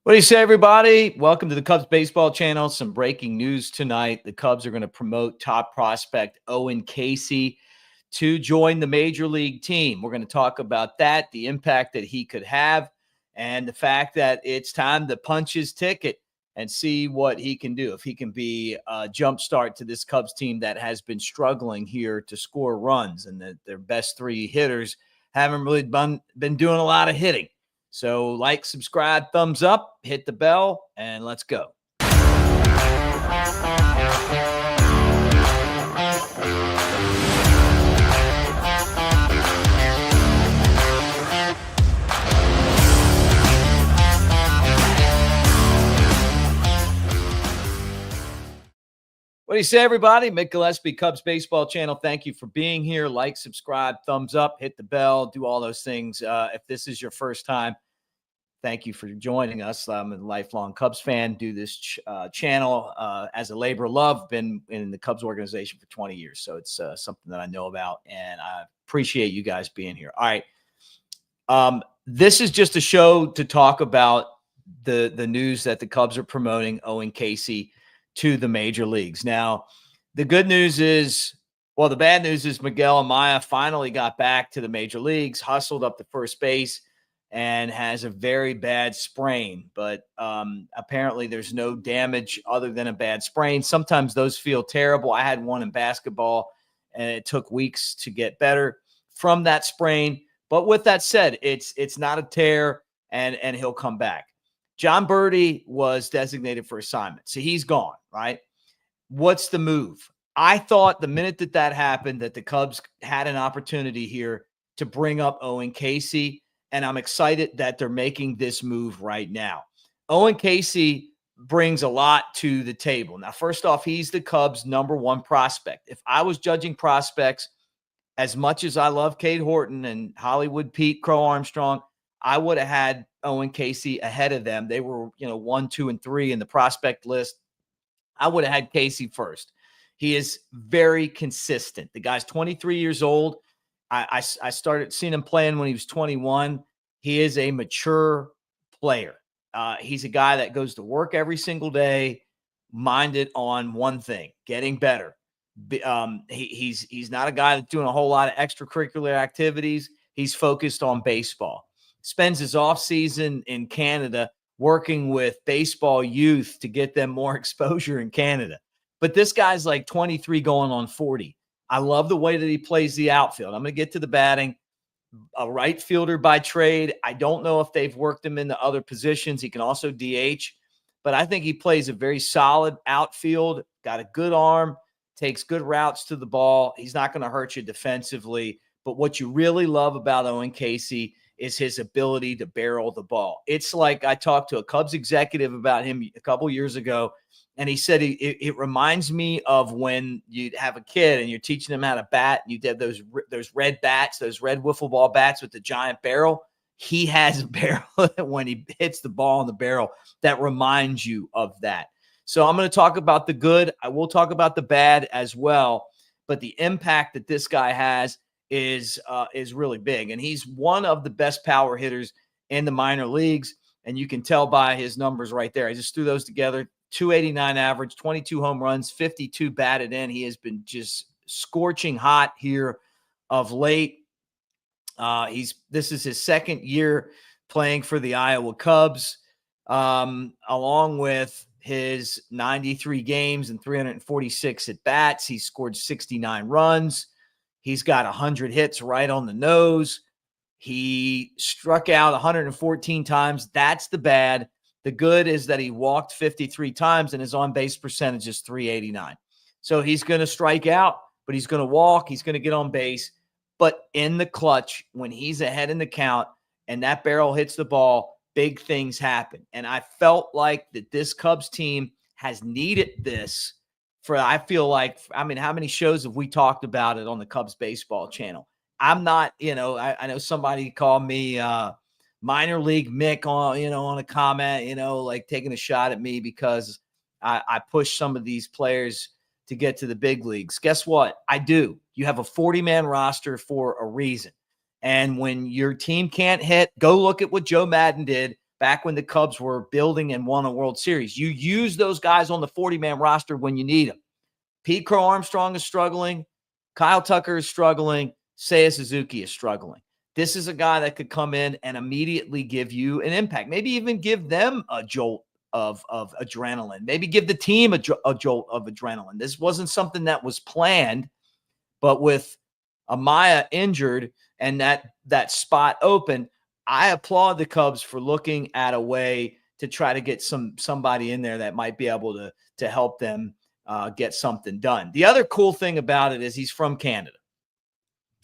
What do you say, everybody? Welcome to the Cubs baseball channel. Some breaking news tonight. The Cubs are going to promote top prospect Owen Casey to join the major league team. We're going to talk about that, the impact that he could have, and the fact that it's time to punch his ticket and see what he can do. If he can be a jumpstart to this Cubs team that has been struggling here to score runs, and that their best three hitters haven't really been doing a lot of hitting. So like, subscribe, thumbs up, hit the bell, and let's go. What do you say, everybody? Mick Gillespie, Cubs baseball channel. Thank you for being here. Like, subscribe, thumbs up, hit the bell, do all those things. If this is your first time, thank you for joining us. I'm a lifelong Cubs fan, do this channel as a labor of love, been in the Cubs organization for 20 years. So it's something that I know about, and I appreciate you guys being here. All right. This is just a show to talk about the news that the Cubs are promoting Owen Casey to the major leagues. Now, the good news is, well, the bad news is Miguel Amaya finally got back to the major leagues, hustled up to first base, and has a very bad sprain. But apparently there's no damage other than a bad sprain. Sometimes those feel terrible. I had one in basketball, and it took weeks to get better from that sprain. But with that said, it's not a tear, and he'll come back. John Birdie was designated for assignment, so he's gone, right? What's the move? I thought the minute that happened that the Cubs had an opportunity here to bring up Owen Casey, and I'm excited that they're making this move right now. Owen Casey brings a lot to the table. Now, first off, he's the Cubs' #1 prospect. If I was judging prospects, as much as I love Cade Horton and Hollywood Pete Crow Armstrong, I would have had Owen Casey ahead of them. They were, 1, 2, and 3 in the prospect list. I would have had Casey first. He is very consistent. The guy's 23 years old. I started seeing him playing when he was 21. He is a mature player. He's a guy that goes to work every single day, minded on one thing, getting better. He's not a guy that's doing a whole lot of extracurricular activities. He's focused on baseball. Spends his off season in Canada working with baseball youth to get them more exposure in Canada. But this guy's like 23 going on 40. I love the way that he plays the outfield. I'm going to get to the batting. A right fielder by trade. I don't know if they've worked him into other positions. He can also DH, but I think he plays a very solid outfield, got a good arm, takes good routes to the ball. He's not going to hurt you defensively. But what you really love about Owen Casey is his ability to barrel the ball. It's like I talked to a Cubs executive about him a couple years ago, and he said it reminds me of when you'd have a kid and you're teaching them how to bat. And you'd have those red bats, those red wiffle ball bats with the giant barrel. He has a barrel when he hits the ball in the barrel that reminds you of that. So I'm going to talk about the good. I will talk about the bad as well. But the impact that this guy has is really big. And he's one of the best power hitters in the minor leagues. And you can tell by his numbers right there. I just threw those together. 289 average, 22 home runs, 52 batted in. He has been just scorching hot here of late. This is his second year playing for the Iowa Cubs, along with his 93 games and 346 at bats. He scored 69 runs. He's got 100 hits right on the nose. He struck out 114 times. That's the bad. The good is that he walked 53 times and his on-base percentage is .389. So he's going to strike out, but he's going to walk. He's going to get on base. But in the clutch, when he's ahead in the count and that barrel hits the ball, big things happen. And I felt like that this Cubs team has needed this for, I feel like, I mean, how many shows have we talked about it on the Cubs baseball channel? I'm not, I know somebody called me minor league Mick on a comment, like taking a shot at me because I push some of these players to get to the big leagues. Guess what? I do. You have a 40-man roster for a reason. And when your team can't hit, go look at what Joe Madden did back when the Cubs were building and won a World Series. You use those guys on the 40-man roster when you need them. Pete Crow Armstrong is struggling. Kyle Tucker is struggling. Seiya Suzuki is struggling. This is a guy that could come in and immediately give you an impact. Maybe even give them a jolt of adrenaline. Maybe give the team a jolt of adrenaline. This wasn't something that was planned, but with Amaya injured and that spot open, I applaud the Cubs for looking at a way to try to get somebody in there that might be able to help them get something done. The other cool thing about it is he's from Canada.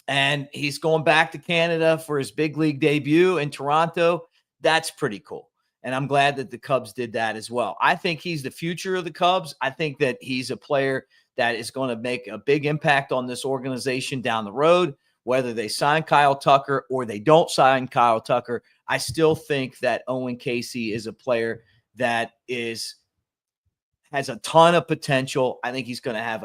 And he's going back to Canada for his big league debut in Toronto. That's pretty cool. And I'm glad that the Cubs did that as well. I think he's the future of the Cubs. I think that he's a player that is going to make a big impact on this organization down the road, whether they sign Kyle Tucker or they don't sign Kyle Tucker. I still think that Owen Casey is a player that has a ton of potential. I think he's going to have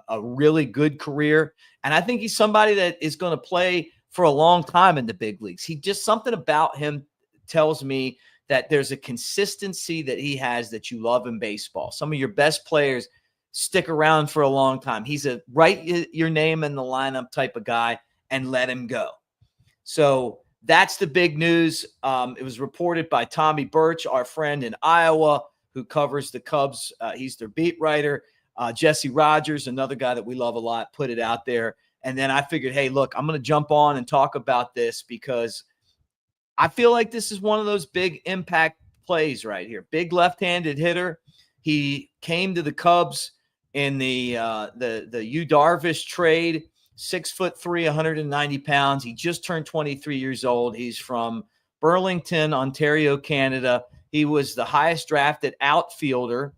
a really good career. And I think he's somebody that is going to play for a long time in the big leagues. Something about him tells me that there's a consistency that he has that you love in baseball. Some of your best players stick around for a long time. He's a write your name in the lineup type of guy and let him go. So that's the big news. It was reported by Tommy Birch, our friend in Iowa, who covers the Cubs. He's their beat writer. Jesse Rogers, another guy that we love a lot, put it out there. And then I figured, hey, look, I'm going to jump on and talk about this because I feel like this is one of those big impact plays right here. Big left-handed hitter. He came to the Cubs in the Yu Darvish trade, 6'3", 190 pounds. He just turned 23 years old. He's from Burlington, Ontario, Canada. He was the highest drafted outfielder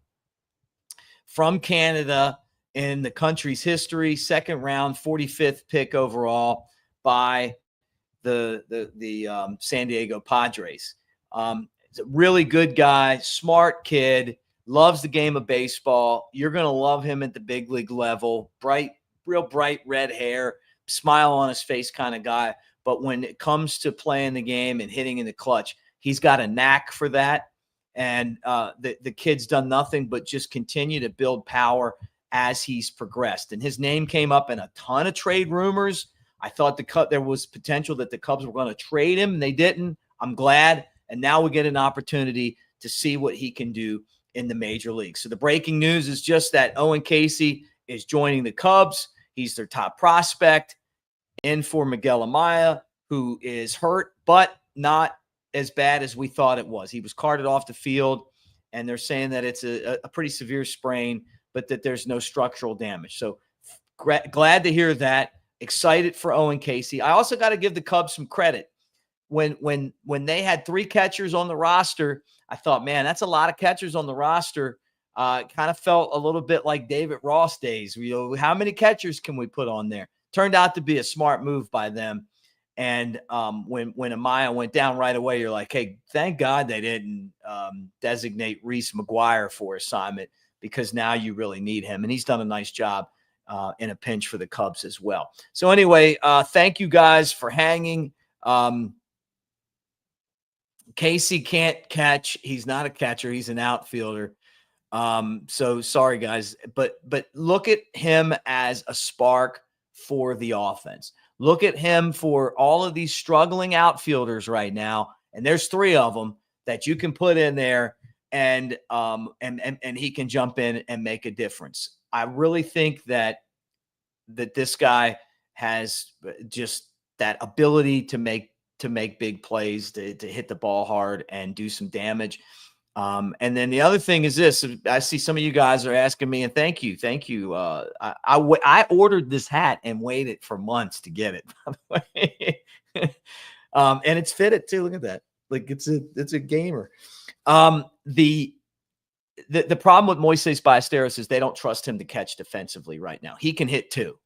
from Canada in the country's history, second round, 45th pick overall by the San Diego Padres. He's a really good guy, smart kid, loves the game of baseball. You're going to love him at the big league level. Real bright red hair, smile on his face kind of guy. But when it comes to playing the game and hitting in the clutch, he's got a knack for that. And the kid's done nothing but just continue to build power as he's progressed. And his name came up in a ton of trade rumors. I thought there was potential that the Cubs were going to trade him, and they didn't. I'm glad. And now we get an opportunity to see what he can do in the major leagues. So the breaking news is just that Owen Casey is joining the Cubs. He's their top prospect in for Miguel Amaya, who is hurt, but not as bad as we thought it was. He was carted off the field, and they're saying that it's a pretty severe sprain, but that there's no structural damage. So glad to hear that. Excited for Owen Casey. I also got to give the Cubs some credit. When they had 3 catchers on the roster, I thought, man, that's a lot of catchers on the roster. Kind of felt a little bit like David Ross days. How many catchers can we put on there? Turned out to be a smart move by them. And when Amaya went down right away, you're like, hey, thank God they didn't designate Reese McGuire for assignment, because now you really need him. And he's done a nice job in a pinch for the Cubs as well. So anyway, thank you guys for hanging. Casey can't catch. He's not a catcher. He's an outfielder. So sorry, guys. But look at him as a spark for the offense. Look at him for all of these struggling outfielders right now. And there's 3 of them that you can put in there, and he can jump in and make a difference. I really think that this guy has just that ability to make big plays, to hit the ball hard and do some damage. And then the other thing is this. I see some of you guys are asking me, and thank you. I ordered this hat and waited for months to get it, by the way. And it's fitted too. Look at that. Like it's a gamer. The problem with Moises Ballesteros is they don't trust him to catch defensively right now. He can hit too.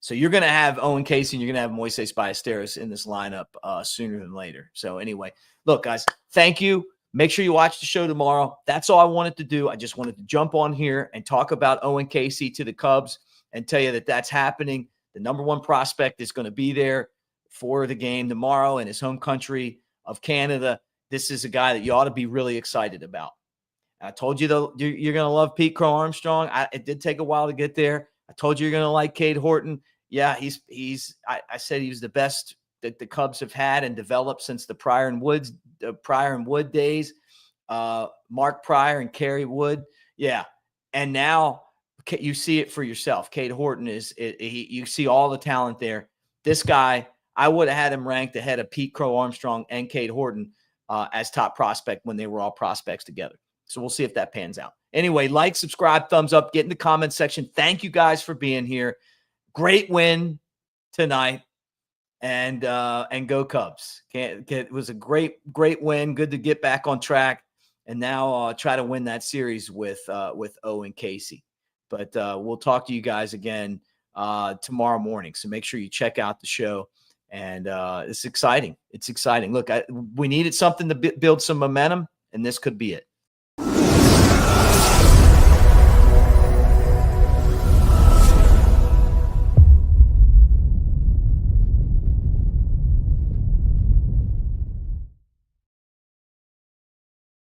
So you're going to have Owen Casey and you're going to have Moises Ballesteros in this lineup sooner than later. So anyway, look, guys, thank you. Make sure you watch the show tomorrow. That's all I wanted to do. I just wanted to jump on here and talk about Owen Casey to the Cubs and tell you that that's happening. The number 1 prospect is going to be there for the game tomorrow in his home country of Canada. this is a guy that you ought to be really excited about. I told you, though, you're going to love Pete Crow Armstrong. It did take a while to get there. I told you you're going to like Cade Horton. Yeah, I said he was the best that the Cubs have had and developed since the Pryor and Wood days. Mark Pryor and Kerry Wood. Yeah. And now you see it for yourself. Cade Horton you see all the talent there. This guy, I would have had him ranked ahead of Pete Crow Armstrong and Cade Horton as top prospect when they were all prospects together. So we'll see if that pans out. Anyway, like, subscribe, thumbs up, get in the comment section. Thank you guys for being here. Great win tonight. And go Cubs. It was a great win. Good to get back on track. And now try to win that series with Owen Casey. But we'll talk to you guys again tomorrow morning. So make sure you check out the show. And it's exciting. It's exciting. Look, we needed something to build some momentum, and this could be it.